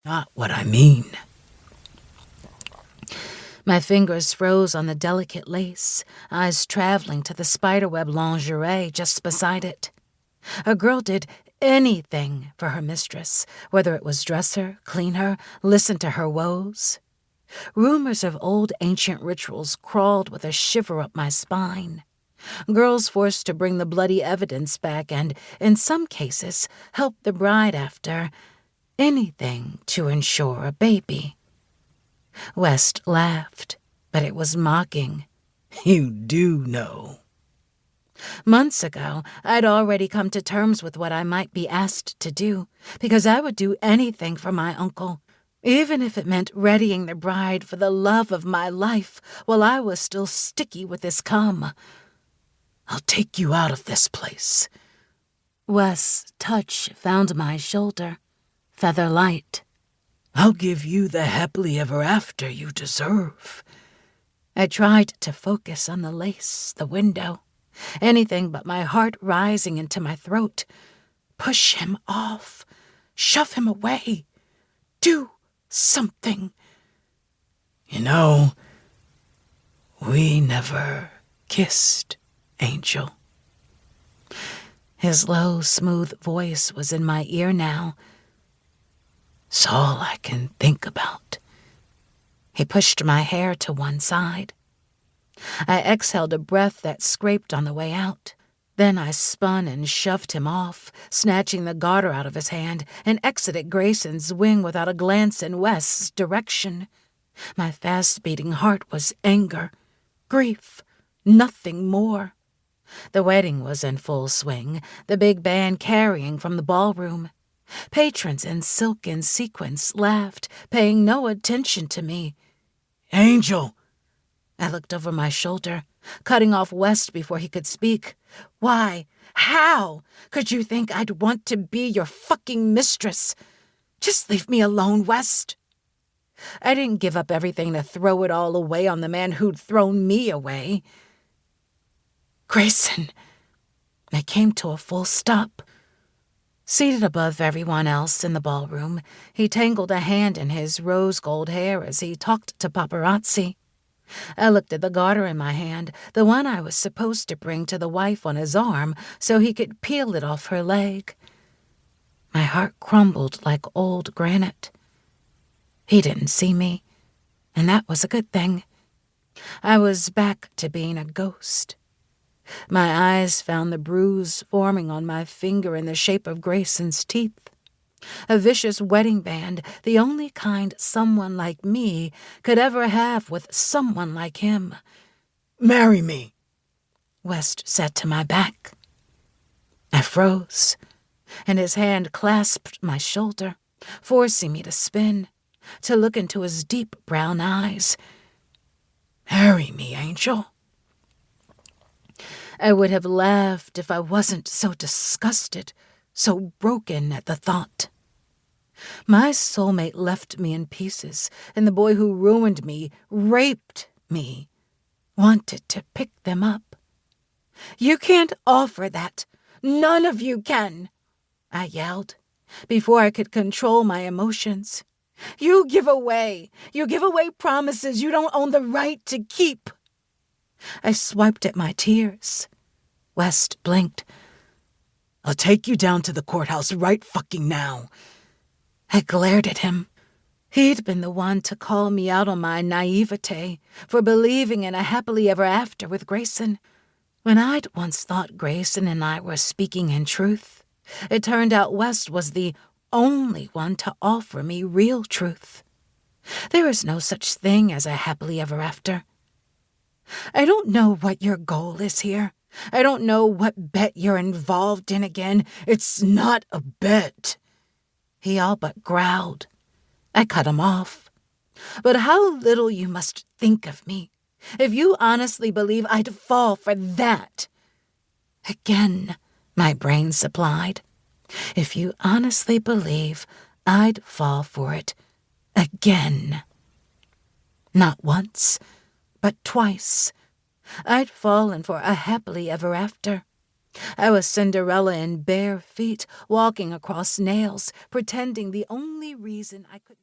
Not what I mean. My fingers froze on the delicate lace, eyes traveling to the spiderweb lingerie just beside it. A girl did anything for her mistress, whether it was dress her, clean her, listen to her woes. Rumors of old ancient rituals crawled with a shiver up my spine. Girls forced to bring the bloody evidence back and, in some cases, help the bride after anything to ensure a baby. West laughed, but it was mocking. You do know. Months ago, I'd already come to terms with what I might be asked to do, because I would do anything for my uncle, even if it meant readying the bride for the love of my life while I was still sticky with this cum. I'll take you out of this place. Wes' touch found my shoulder, feather light. I'll give you the happily ever after you deserve. I tried to focus on the lace, the window, anything but my heart rising into my throat. Push him off. Shove him away. Do something. You know, we never kissed, Angel. His low, smooth voice was in my ear now. It's all I can think about. He pushed my hair to one side. I exhaled a breath that scraped on the way out. Then I spun and shoved him off, snatching the garter out of his hand, and exited Grayson's wing without a glance in Wes's direction. My fast-beating heart was anger, grief, nothing more. The wedding was in full swing, the big band carrying from the ballroom. Patrons in silk and sequins laughed, paying no attention to me. Angel! I looked over my shoulder, cutting off West before he could speak. Why? How could you think I'd want to be your fucking mistress? Just leave me alone, West. I didn't give up everything to throw it all away on the man who'd thrown me away. Grayson. I came to a full stop. Seated above everyone else in the ballroom, he tangled a hand in his rose-gold hair as he talked to paparazzi. I looked at the garter in my hand, the one I was supposed to bring to the wife on his arm so he could peel it off her leg. My heart crumbled like old granite. He didn't see me, and that was a good thing. I was back to being a ghost. My eyes found the bruise forming on my finger in the shape of Grayson's teeth. A vicious wedding band, the only kind someone like me could ever have with someone like him. Marry me, West said to my back. I froze, and his hand clasped my shoulder, forcing me to spin, to look into his deep brown eyes. Marry me, Angel. I would have laughed if I wasn't so disgusted, so broken at the thought. My soulmate left me in pieces, and the boy who ruined me, raped me, wanted to pick them up. You can't offer that. None of you can, I yelled, before I could control my emotions. You give away promises you don't own the right to keep. I swiped at my tears. West blinked. I'll take you down to the courthouse right fucking now. I glared at him. He'd been the one to call me out on my naivete for believing in a happily ever after with Grayson. When I'd once thought Grayson and I were speaking in truth, it turned out West was the only one to offer me real truth. There is no such thing as a happily ever after. I don't know what your goal is here. I don't know what bet you're involved in again. It's not a bet. He all but growled. I cut him off. But how little you must think of me, if you honestly believe I'd fall for that. Again, my brain supplied. If you honestly believe I'd fall for it again. Not once, but twice. I'd fallen for a happily ever after. I was Cinderella in bare feet, walking across nails, pretending the only reason I could